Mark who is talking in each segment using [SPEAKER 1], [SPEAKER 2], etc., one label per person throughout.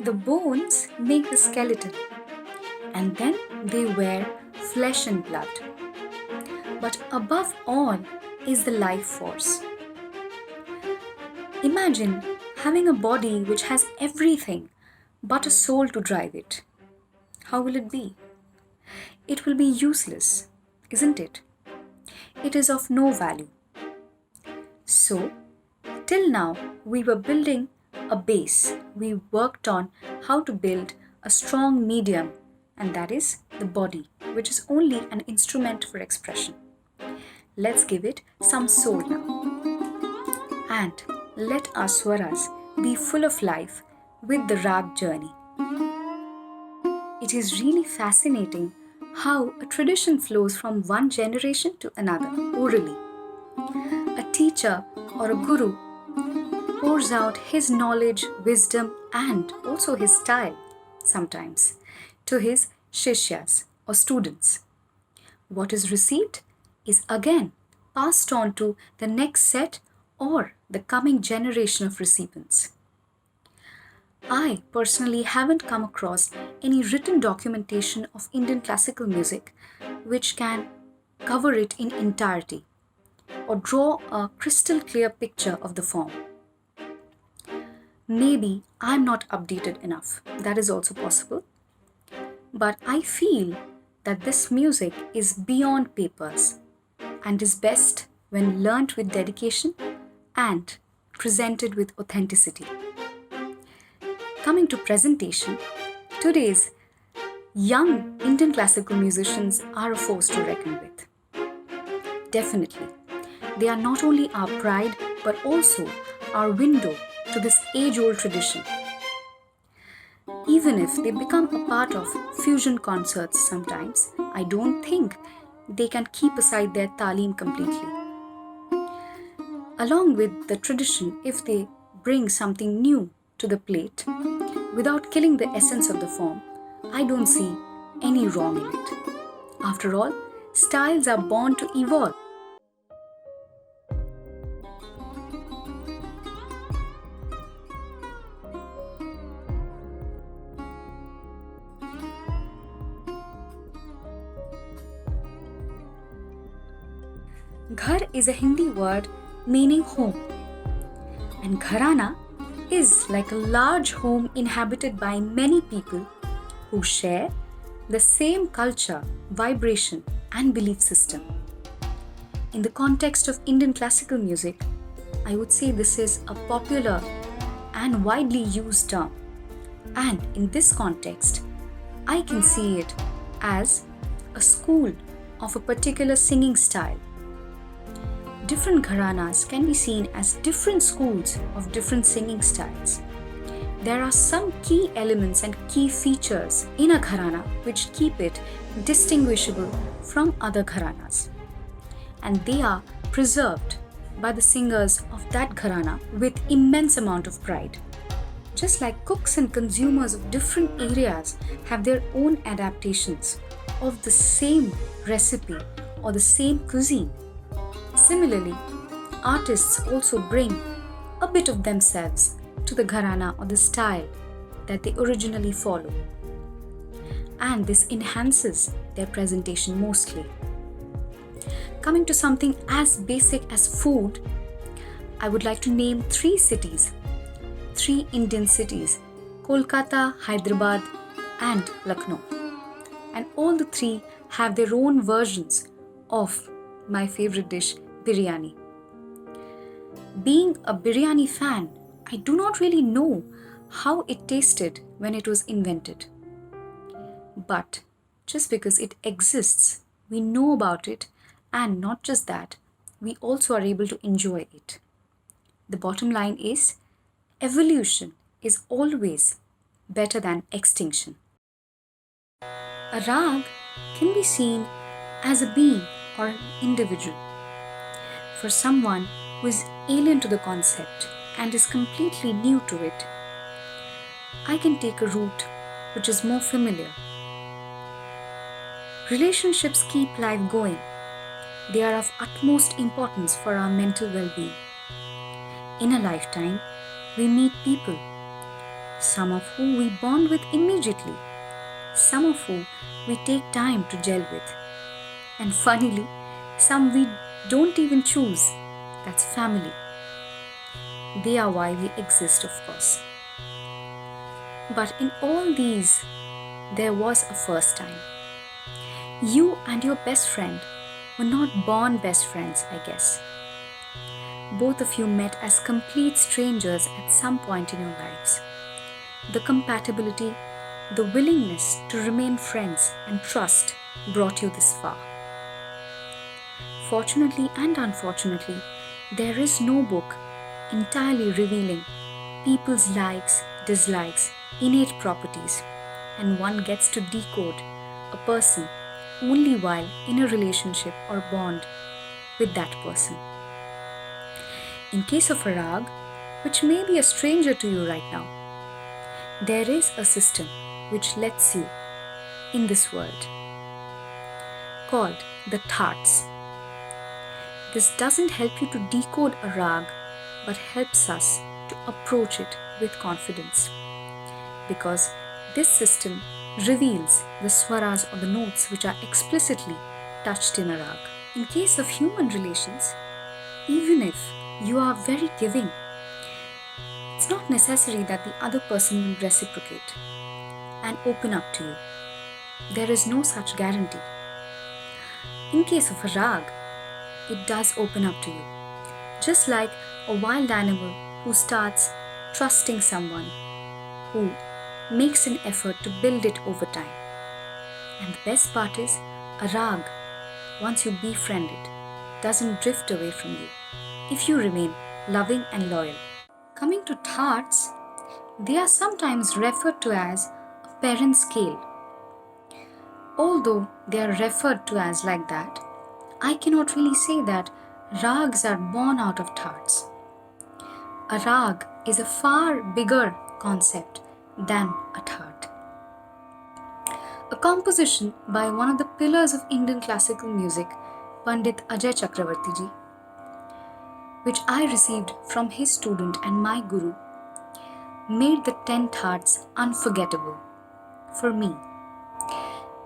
[SPEAKER 1] The bones make the skeleton, and then they wear flesh and blood. But above all is the life force. Imagine having a body which has everything but a soul to drive it. How will it be? It will be useless, isn't it? It is of no value. So, till now, we were building a base. We worked on how to build a strong medium, and that is the body, which is only an instrument for expression. Let's give it some soul now. And let our swaras be full of life with the Raag Journey. It is really fascinating how a tradition flows from one generation to another orally. A teacher or a guru pours out his knowledge, wisdom, and also his style sometimes to his shishyas or students. What is received is again passed on to the next set or the coming generation of recipients. I personally haven't come across any written documentation of Indian classical music which can cover it in entirety or draw a crystal clear picture of the form. Maybe I'm not updated enough, that is also possible. But I feel that this music is beyond papers and is best when learnt with dedication and presented with authenticity. Coming to presentation, today's young Indian classical musicians are a force to reckon with. Definitely, they are not only our pride but also our window to this age-old tradition. Even if they become a part of fusion concerts sometimes, I don't think they can keep aside their talim completely. Along with the tradition, if they bring something new to the plate without killing the essence of the form, I don't see any wrong in it. After all, styles are born to evolve. Ghar is a Hindi word meaning home, and gharana is like a large home inhabited by many people who share the same culture, vibration, and belief system. In the context of Indian classical music, I would say this is a popular and widely used term. And in this context, I can see it as a school of a particular singing style. Different gharanas can be seen as different schools of different singing styles. There are some key elements and key features in a gharana which keep it distinguishable from other gharanas. And they are preserved by the singers of that gharana with immense amount of pride. Just like cooks and consumers of different areas have their own adaptations of the same recipe or the same cuisine, similarly, artists also bring a bit of themselves to the gharana or the style that they originally follow. And this enhances their presentation mostly. Coming to something as basic as food, I would like to name three Indian cities, Kolkata, Hyderabad, and Lucknow. And all the three have their own versions of my favorite dish, biryani. Being a biryani fan, I do not really know how it tasted when it was invented. But just because it exists, we know about it, and not just that, we also are able to enjoy it. The bottom line is, evolution is always better than extinction. A rag can be seen as a being or an individual. For someone who is alien to the concept and is completely new to it, I can take a route which is more familiar. Relationships keep life going. They are of utmost importance for our mental well-being. In a lifetime, we meet people some of whom we bond with immediately, some of whom we take time to gel with, and funnily, some we don't even choose. That's family. They are why we exist, of course. But in all these, there was a first time. You and your best friend were not born best friends, I guess. Both of you met as complete strangers at some point in your lives. The compatibility, the willingness to remain friends and trust brought you this far. Fortunately and unfortunately, there is no book entirely revealing people's likes, dislikes, innate properties, and one gets to decode a person only while in a relationship or bond with that person. In case of a Raag, which may be a stranger to you right now, there is a system which lets you in this world called the Thats. This doesn't help you to decode a Raag, but helps us to approach it with confidence, because this system reveals the swaras or the notes which are explicitly touched in a Raag. In case of human relations, even if you are very giving, it's not necessary that the other person will reciprocate and open up to you. There is no such guarantee. In case of a Raag, it does open up to you. Just like a wild animal who starts trusting someone, who makes an effort to build it over time. And the best part is, a Raag, once you befriend it, doesn't drift away from you if you remain loving and loyal. Coming to Thats, they are sometimes referred to as a parent scale. Although they are referred to as like that, I cannot really say that Raags are born out of Thats. A Raag is a far bigger concept than a That. A composition by one of the pillars of Indian classical music, Pandit Ajay Chakravarti ji, which I received from his student and my guru, made the 10 Thats unforgettable for me.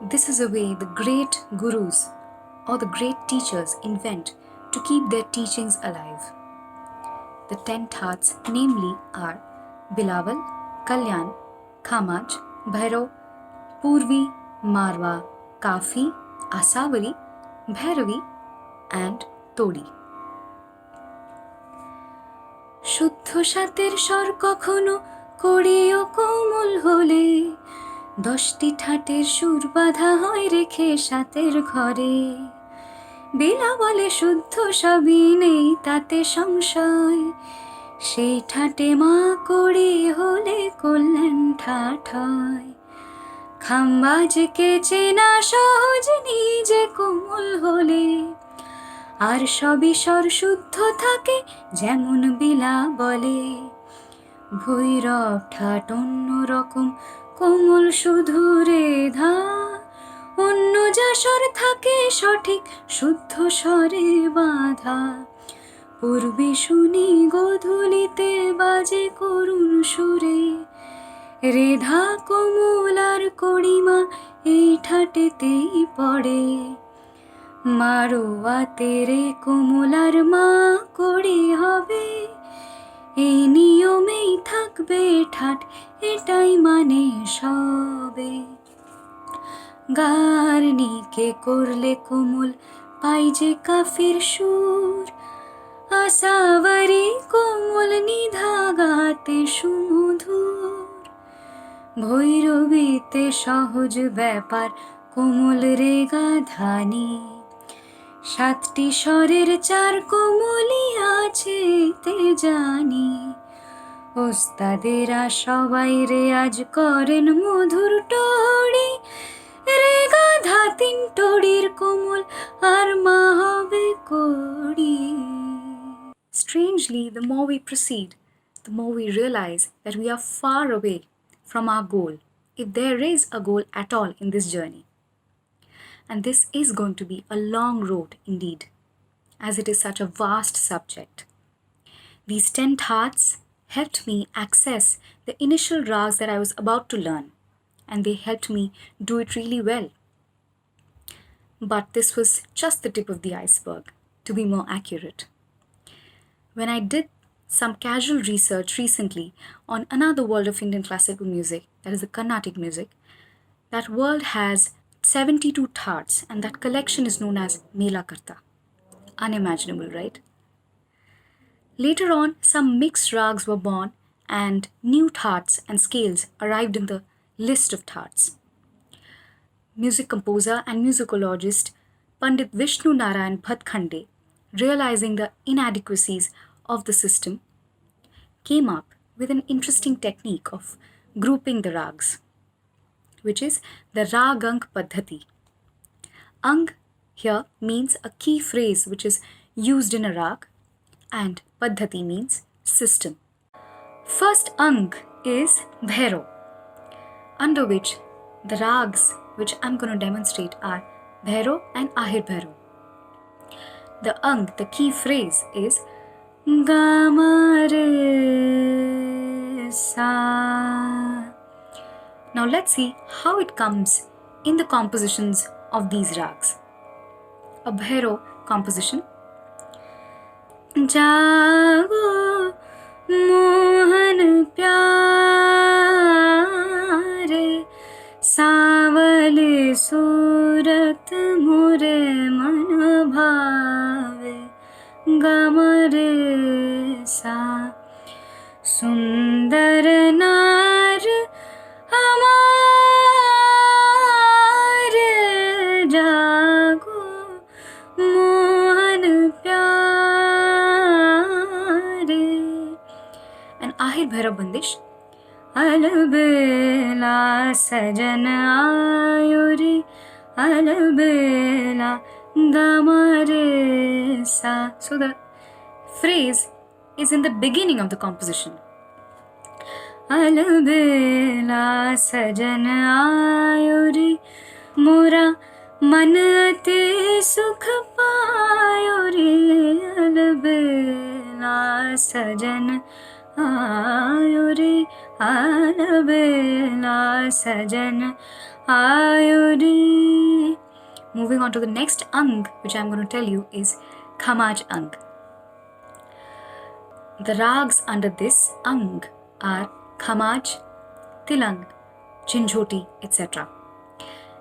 [SPEAKER 1] This is a way the great gurus or the great teachers invent to keep their teachings alive. The 10 Thats namely are Bilawal, Kalyan, Khamaj, Bhairav, Purvi, Marwa, Kafi, Asavari, Bhairavi and Todi. শুদ্ধ সাতের স্বর কখনো করিও কোমল হলে 10টি ঠাটের সুর বাঁধা হয় রেখে সাতের ঘরে বিলা বলে শুদ্ধ সবই নেই তাতে সংশয় সেই ঠাটে মা করে হলে কল্যাণ ঠাট হয় খাম্বাজকে চেনা সহজ নিজে কোমল হলে আর সবই স্বর শুদ্ধ থাকে যেমন বিলা বলে ভৈরব ঠাট অন্য রকম কোমল শুধু রেধা অন্য যা স্বর থাকে সঠিক শুদ্ধ স্বরে বাঁধা পূর্বে শুনি গোধূলিতে বাজে করুণ সুরে রেধা কোমল আর কড়িমা এই ঠাটেতেই পড়ে মারোয়া তেরে কোমলার মা করে হবে এই নিয়মেই থাকবে ঠাট এটাই মানে সবে গার্নিকে করলে কোমল পাই যে কাফির সুর আসাবারি কোমল নিধা গাতে সুমধুর ভৈরবীতে সহজ ব্যাপার কোমল রেগা ধানি 7টি স্বরের 4 কোমলই আছে তে জানি ওস্তাদেরা সবাই রেয়াজ করেন মধুর টড়ি রেগা ধা 3 টড়ির কোমল আর মা হবে কড়ি. Strangely, the more we proceed, the more we realize that we are far away from our goal, if there is a goal at all in this journey. And this is going to be a long road indeed, as it is such a vast subject. These 10 Thats helped me access the initial rags that I was about to learn, and they helped me do it really well. But this was just the tip of the iceberg, to be more accurate. When I did some casual research recently on another world of Indian classical music, that is the Carnatic music, that world has 72 thats, and that collection is known as Mela Karta. Unimaginable, right? Later on, some mixed rags were born and new thats and scales arrived in the list of thats. Music composer and musicologist Pandit Vishnu Narayan Bhatkhande, realizing the inadequacies of the system, came up with an interesting technique of grouping the rags, which is the Ragang Paddhati. Ang here means a key phrase which is used in a rag, and Paddhati means system. First Ang is Bhairo, under which the rags which I'm going to demonstrate are Bhairo and Ahir Bhairo. The Ang, the key phrase, is Ga Re Sa. Now let's see how it comes in the compositions of these rags. A Bhairo composition. Jago Mohan Pyare Savale Surat Mure Man Bhave Gamare Sa Sundar Nar Hamare Jago Mohan Pyare. And Ahir Bhairo Bandish. Albela sajan ayuri, albela gamare sa. So the phrase is in the beginning of the composition. Albela sajan ayuri, mora man ate sukh payuri, albela sajan ayuri, albela sajan ayuri. Moving on to the next Ang, which I'm going to tell you, is Khamaj Ang. The rags under this Ang are Khamaj, Tilang, Chinjhoti, etc.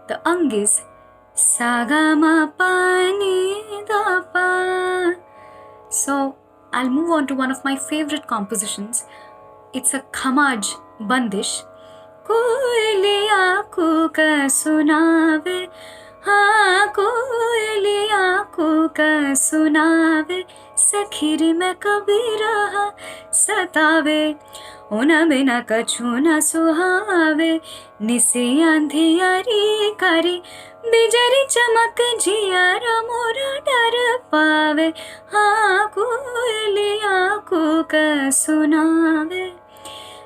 [SPEAKER 1] The Ang is Sagama Pani Da Pa. So I'll move on to one of my favorite compositions. It's a Khamaj Bandish. Koiliya kuka sunave, हाँ कोयलिया कुका सुनावे, सखीरी में कभी रहा सतावे, उना बिना कछु न सुहावे, निसी अंधियारी करी बिजरी चमक जियारा मोरा डर पावे, हाँ कोयलिया कुका सुनावे.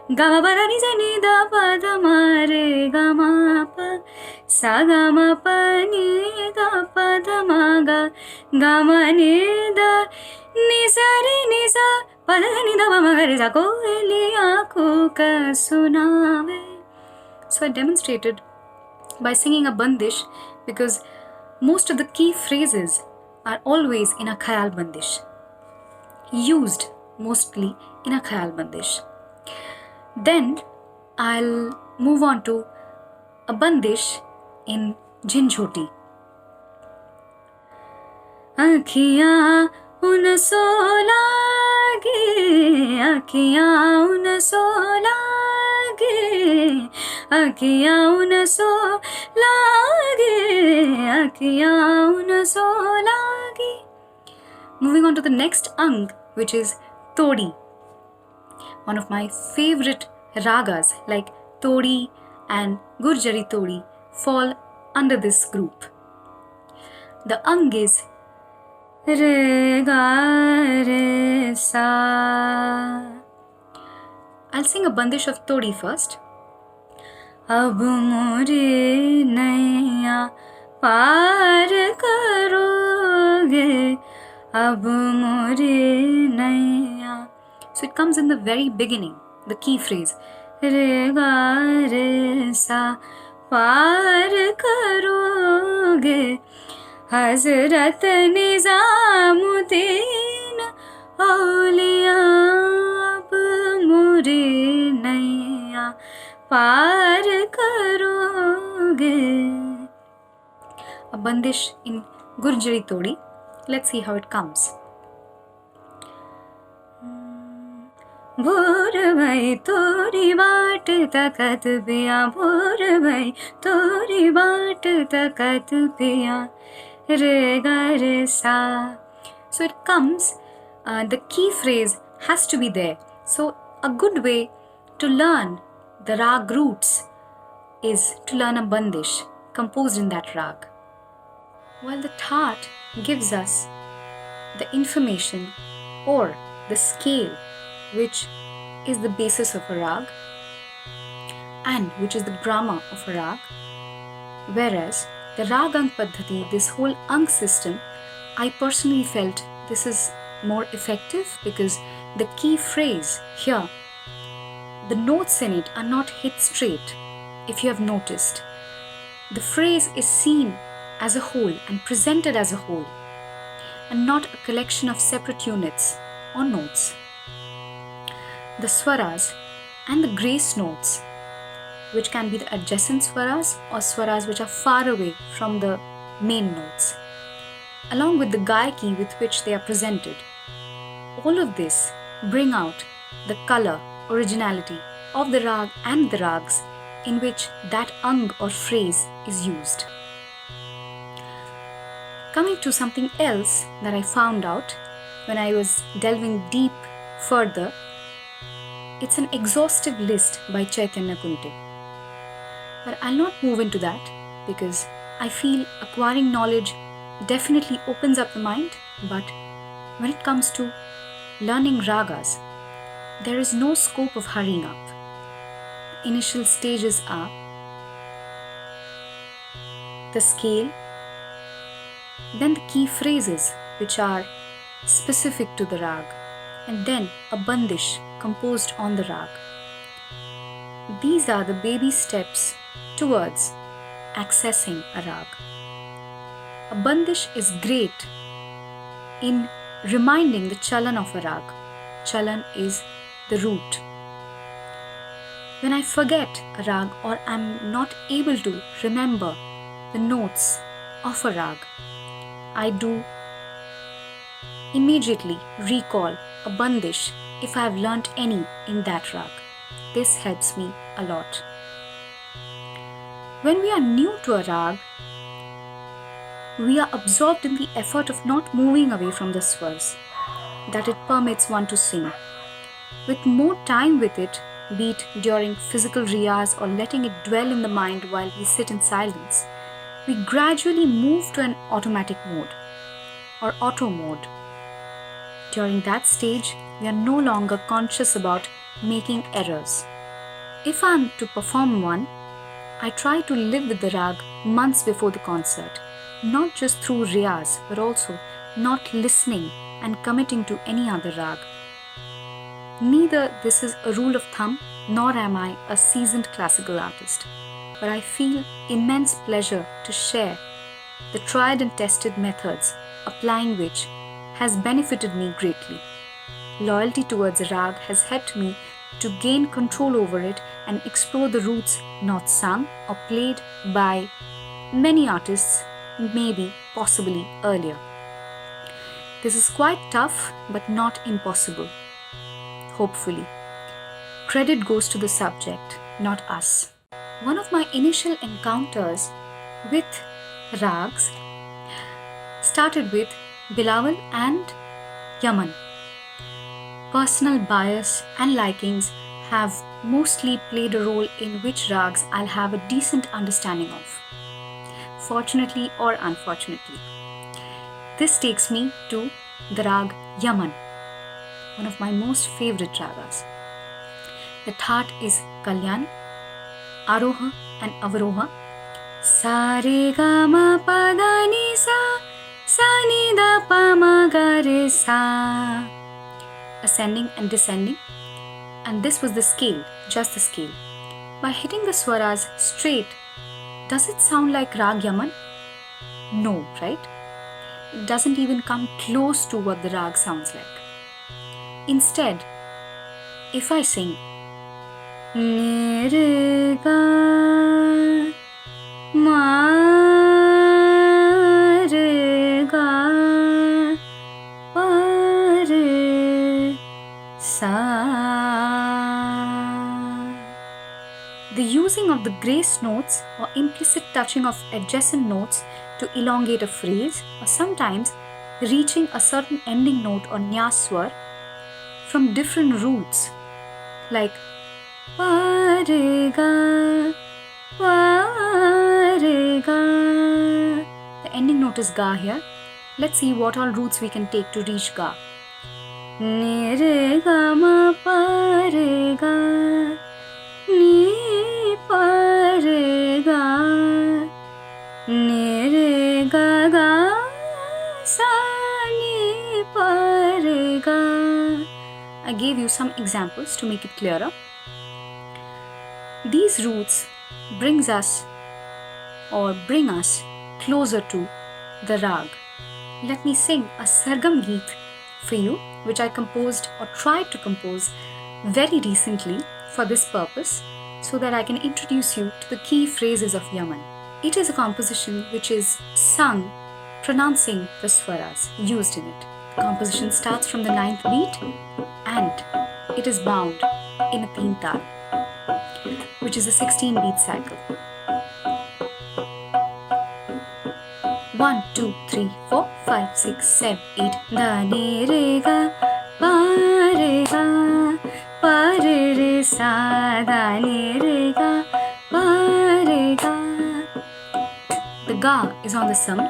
[SPEAKER 1] Gama pada ni sa ni da pa da ma re ga ma pa, sa ga ma pa ni da pa da ma ga, ga ma ni da ni sa re ni sa pa da ni da pa ma ga re sa, koiliya kuka sunave. So I demonstrated by singing a bandish because most of the key phrases are always in a khayal bandish, used mostly in a khayal bandish. Then I'll move on to a bandish in Jhinjhoti. Akhiyan unso lage, akhiyan unso lage, akhiyan unso lage, akhiyan unso lage. Moving on to the next Ang, which is Todi. One of my favorite ragas like Todi and Gurjari Todi fall under this group. The Ang is Re Ga Re Sa. I'll sing a bandish of Todi first. Ab mori naiya paar karoge, ab mori naiya. So it comes in the very beginning, the key phrase. Re ga re sa paar karoge Hazrat Nizamuddin Auliya ab mure naiya paar karoge. A bandish in Gurjari Todi. Let's see how it comes. भोर भई तोरी बाट तकत पिया भोर भई तोरी बाट तकत पिया रे गा रे सा. So it comes, the key phrase has to be there. So a good way to learn the rag roots is to learn a bandish composed in that rag. While the thought gives us the information or the scale which is the basis of a rag and which is the grammar of a rag, whereas the rag ang paddhati, this whole ang system, I personally felt this is more effective because the key phrase here, the notes in it are not hit straight. If you have noticed, the phrase is seen as a whole and presented as a whole and not a collection of separate units or notes. The swaras and the grace notes, which can be the adjacent swaras or swaras which are far away from the main notes, along with the gayaki with which they are presented. All of this bring out the color, originality of the rag and the rags in which that ang or phrase is used. Coming to something else that I found out when I was delving deep further, it's an exhaustive list by Chaitanya Kunte. But I'll not move into that because I feel acquiring knowledge definitely opens up the mind, but when it comes to learning ragas, there is no scope of hurrying up. Initial stages are the scale, then the key phrases which are specific to the rag, and then a bandish composed on the rag. These are the baby steps towards accessing a rag. A bandish is great in reminding the chalan of a rag. Chalan is the root. When I forget a rag or am not able to remember the notes of a rag, I do immediately recall a bandish if I have learnt any in that rag. This helps me a lot. When we are new to a rag, we are absorbed in the effort of not moving away from the swars that it permits one to sing. With more time with it, be it during physical riyaz or letting it dwell in the mind while we sit in silence, we gradually move to an automatic mode or auto mode. During that stage, we are no longer conscious about making errors. If I am to perform one, I try to live with the rag months before the concert, not just through riyaz, but also not listening and committing to any other rag. Neither this is a rule of thumb, nor am I a seasoned classical artist, but I feel immense pleasure to share the tried and tested methods applying which has benefited me greatly. Loyalty towards a rag has helped me to gain control over it and explore the roots not sung or played by many artists, maybe possibly earlier. This is quite tough but not impossible. Hopefully. Credit goes to the subject, not us. One of my initial encounters with rags started with Bilawal and Yaman. Personal bias and likings have mostly played a role in which rags I'll have a decent understanding of, fortunately or unfortunately. This takes me to the rag Yaman, one of my most favorite ragas. The thought is Kalyan, Aroha and Avaroha. Sa re ga ma pa da ni sa, sa ni da pa ma ga re sa. ascending and descending, and this was the scale, just the scale. By hitting the swaras straight, does it sound like Raag Yaman? No, right? It doesn't even come close to what the Raag sounds like. Instead, if I sing Ni re ga ma re ga pa re sa, the using of the grace notes or implicit touching of adjacent notes to elongate a phrase, or sometimes reaching a certain ending note or nyas swar from different roots, like pa re ga, pa re ga. The ending note is ga here. Let's see what all roots we can take to reach ga. Ni re ga ma pa re ga, ni pa re ga, ni re ga ga sa ni pa re ga. I gave you some examples to make it clearer. These roots bring us closer to the Raag. Let me sing a Sargam Geet for you, which I composed or tried to compose very recently for this purpose, so that I can introduce you to the key phrases of Yaman. It is a composition which is sung pronouncing the swaras used in it. The composition starts from the 9th beat and it is bound in a teen tal, which is a 16-beat cycle. 1, 2, 3, 4, 5, 6, 7, 8. Da ni re ga, pa re re sa, da ni re ga, pa re ga. The ga is on the sum,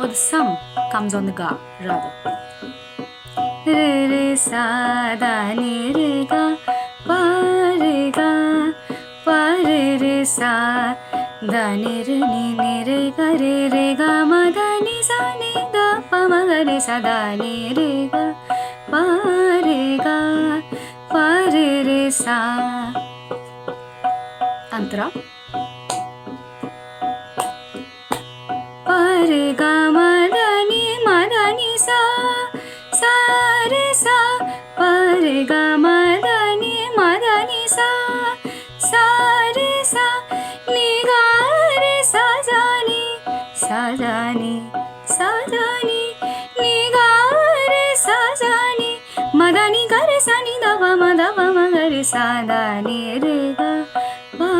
[SPEAKER 1] or the sum comes on the ga rather. Re re sa, da ni re ga, pa re ga, pa re sa, da ni re ga ma da ni sa ni da pa ma ga re sa, da ni re ga pa re sa. Antara. Pa re ga ma da ni sa, sa re sa, pa re ga ma da ni sa, sa re sa, ni ga re sa ja ni, sa ja ni, ni ga re sa ja ni, ma da ni ga re sa ni da pa ma ga re sa, da ni re ga pa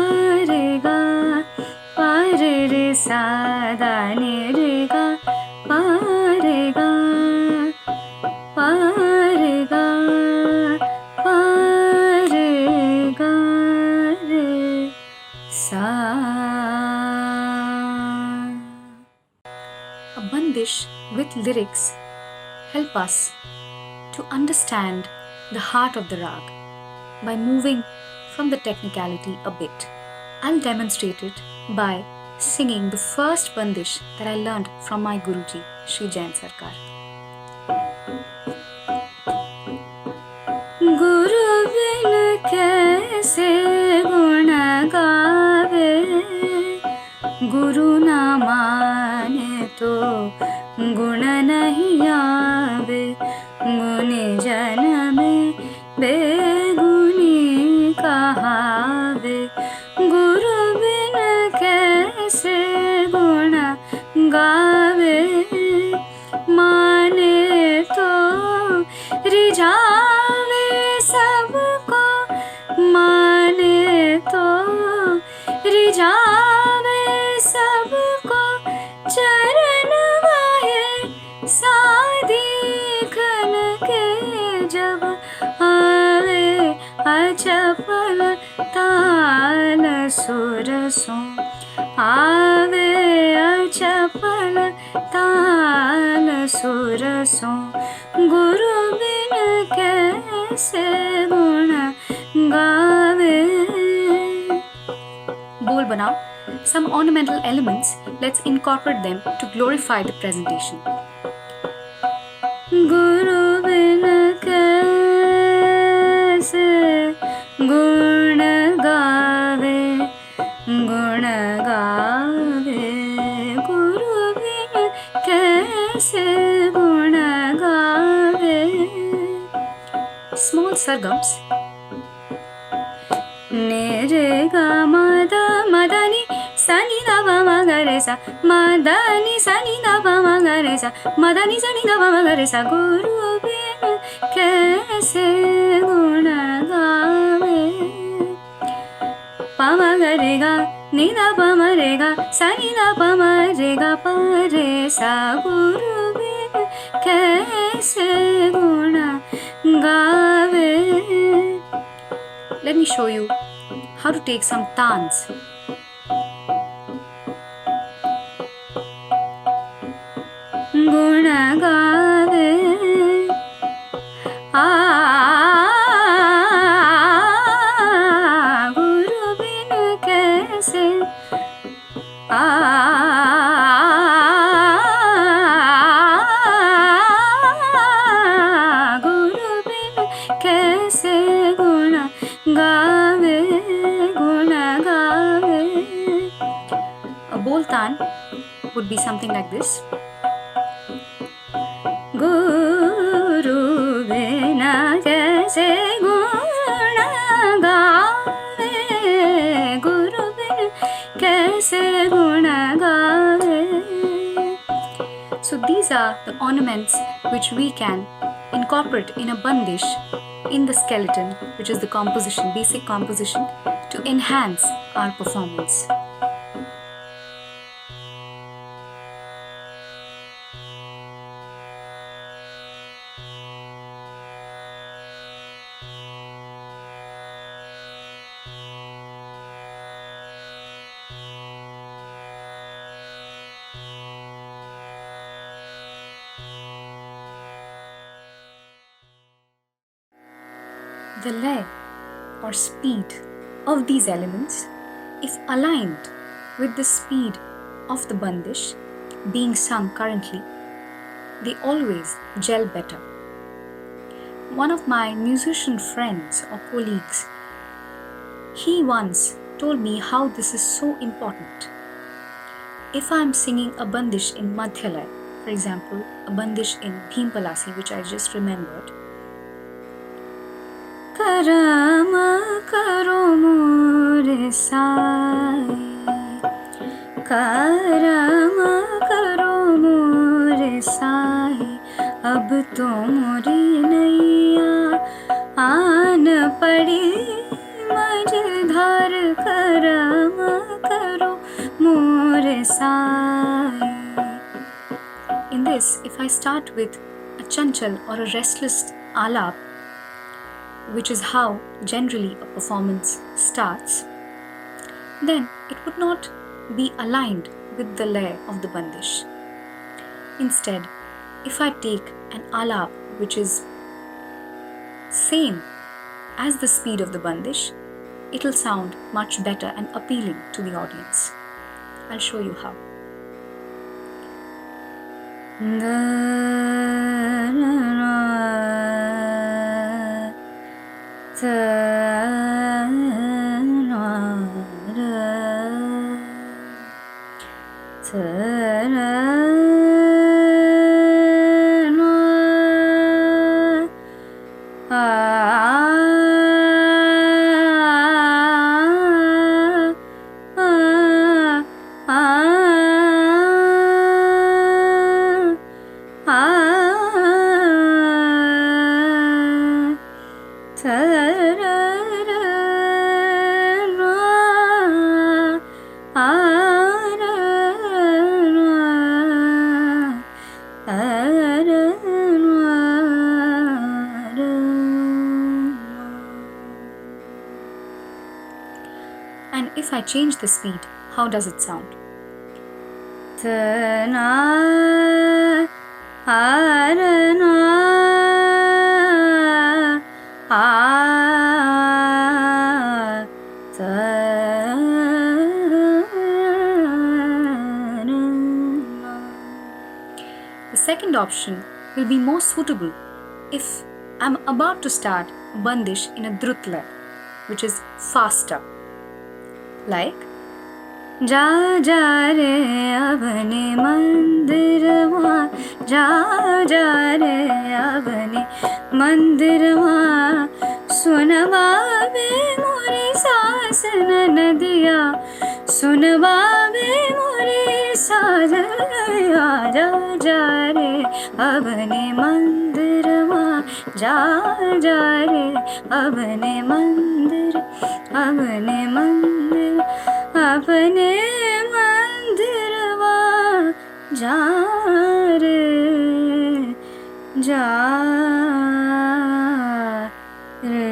[SPEAKER 1] re sa, da ni re ga pa re ga, pa re ga, pa re ga re sa. A bandish with lyrics help us to understand the heart of the Raag by moving from the technicality a bit. I'll demonstrate it by singing the first bandish that I learned from my Guruji, Shri Jain Sarkar. Guru bin kaise guna gaave, Guru na mane to guna nahi aave, gune janame beguni kahave, Guru bin kaise guna gaave, mane to रिझावे सबको, माने तो रिझावे सबको, चरण वाहे साधीखन के जब आवे, अचपल ताल सुरसों आवे, अचपल ताल सुरसों, गुरु बिन कैसे गुण गावे. Bol banao. Some ornamental elements, let's incorporate them to glorify the presentation. Guru bin कैसे गुण गावे. Small sargams. Ne re ga ma da ma da ni sa ni da ba ma ga re sa ma da ni sa ni da ba ma ga re sa ma da ni sa ni da ba ma ga re sa. Guru bin kaise gun gaave. Pa ma ga re ga ni da ba ma re ga sa ni da ba ma re ga pa re sa. Guru bin kaise gun gaave. Let me show you how to take some tans. Guna gaave, guru bin kaise, guru bin kaise guna gaave, guna gaave. A bol tan would be something like this. Guru bina kaise guna gaave, guru bina kaise guna gaave. So these are the ornaments which we can incorporate in a bandish in the skeleton, which is the composition, basic composition, to enhance our performance. The lay or speed of these elements, if aligned with the speed of the bandish being sung currently, they always gel better. One of my musician friends or colleagues, he once told me how this is so important. If I am singing a bandish in Madhyalay, for example, a bandish in Bhim Palasi, which I just remembered, करम करो मोरे साई, करम करो मोरे साई, अब तो मोरी नैया आन पड़ी मझधार, करम करो मोरे Sai. In this, if I start with a chanchal or a restless alap, which is how generally a performance starts, then it would not be aligned with the lay of the bandish. Instead, if I take an alap which is same as the speed of the bandish, it will sound much better and appealing to the audience. I'll show you how. And if I change the speed, how does it sound? The second option will be more suitable if I'm about to start bandish in a drut lay, which is faster. Like जा जा रे अपने मंदिर वहाँ जा जा रे अपने मंदिरवा सुनवावे मोरी सास नदिया सुनवावे मोरी सास जा जा रे अपने मंदिरवा जा जा रे अपने मंदिर अपने मंदिर अपने मंदिरवा जा रे जा रे.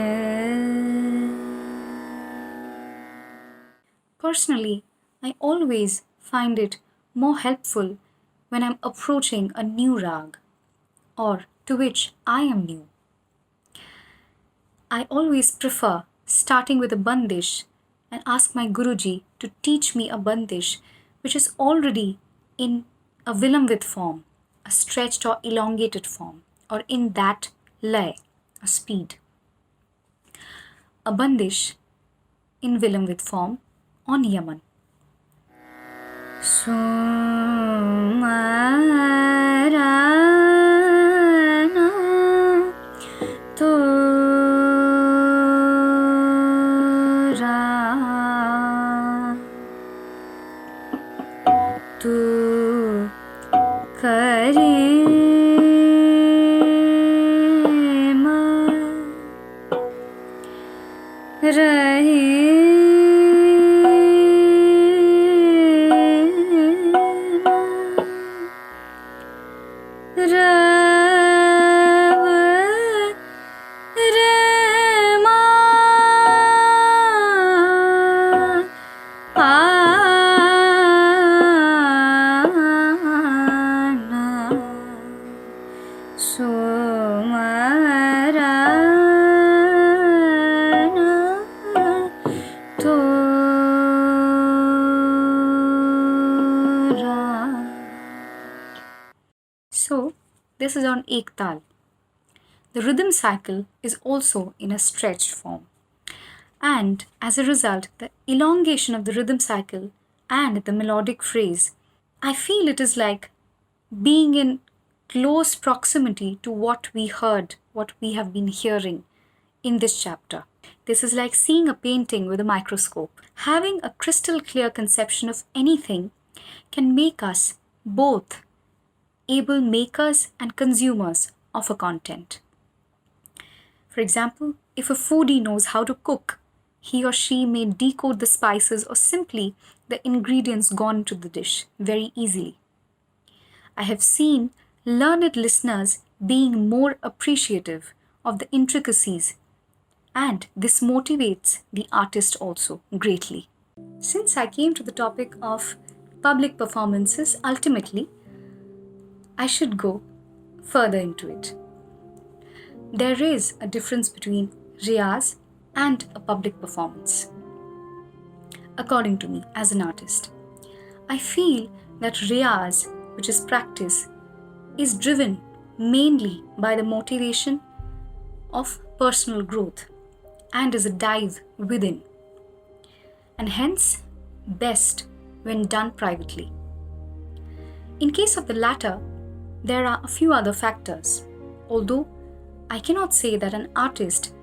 [SPEAKER 1] Personally, I always find it more helpful when I'm approaching a new rag or to which I am new. I always prefer starting with a bandish and ask my Guruji to teach me a bandish which is already in a vilamvit form, a stretched or elongated form, or in that lay, a speed. A bandish in vilamvit form on Yaman. Sumarana tora tu करे रहे So, this is on ek tal. The rhythm cycle is also in a stretched form. And as a result, the elongation of the rhythm cycle and the melodic phrase, I feel it is like being in close proximity to what we heard, what we have been hearing in this chapter. This is like seeing a painting with a microscope. Having a crystal clear conception of anything can make us both able makers and consumers of a content. For example, if a foodie knows how to cook, he or she may decode the spices or simply the ingredients gone into the dish very easily. I have seen learned listeners being more appreciative of the intricacies, and this motivates the artist also greatly. Since I came to the topic of public performances, ultimately, I should go further into it. There is a difference between riyaz and a public performance. According to me, as an artist, I feel that riyaz, which is practice, is driven mainly by the motivation of personal growth and is a dive within, and hence best when done privately. In case of the latter, there are a few other factors, although I cannot say that an artist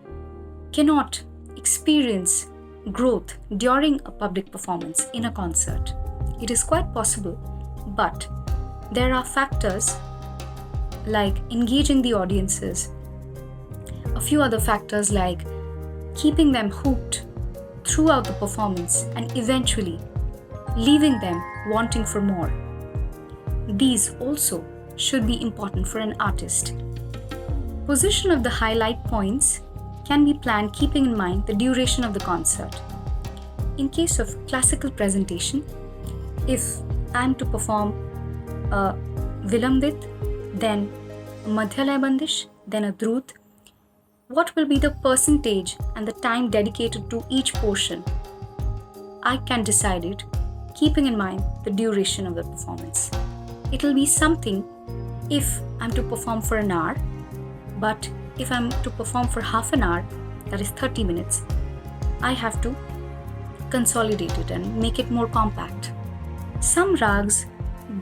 [SPEAKER 1] cannot experience growth during a public performance in a concert. It is quite possible, but there are factors like engaging the audiences, a few other factors like keeping them hooked throughout the performance and eventually leaving them wanting for more. These also should be important for an artist. Position of the highlight points can be planned keeping in mind the duration of the concert. In case of classical presentation, if I am to perform a vilamvit, then a madhyalaya bandish, then a drut, what will be the percentage and the time dedicated to each portion? I can decide it keeping in mind the duration of the performance. It will be something if I'm to perform for an hour, but if I'm to perform for half an hour, that is 30 minutes, I have to consolidate it and make it more compact. Some rags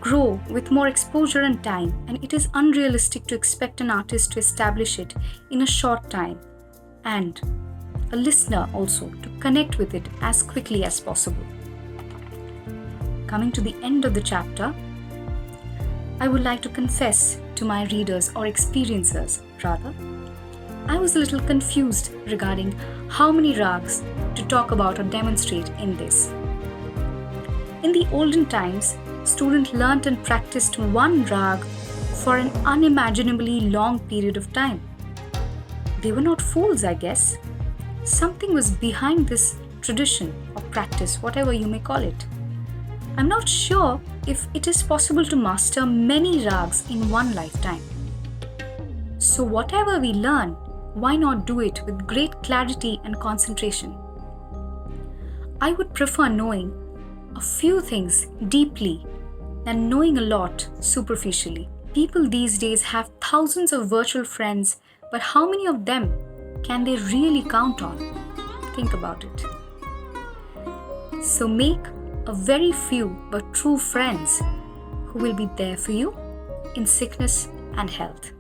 [SPEAKER 1] grow with more exposure and time, and it is unrealistic to expect an artist to establish it in a short time, and a listener also to connect with it as quickly as possible. Coming to the end of the chapter, I would like to confess to my readers or experiencers rather, I was a little confused regarding how many rags to talk about or demonstrate in this. In the olden times, students learnt and practiced one rag for an unimaginably long period of time. They were not fools, I guess. Something was behind this tradition or practice, whatever you may call it. I'm not sure if it is possible to master many rags in one lifetime. So whatever we learn, why not do it with great clarity and concentration? I would prefer knowing a few things deeply than knowing a lot superficially. People these days have thousands of virtual friends, but how many of them can they really count on? Think about it. So make a very few but true friends who will be there for you in sickness and health.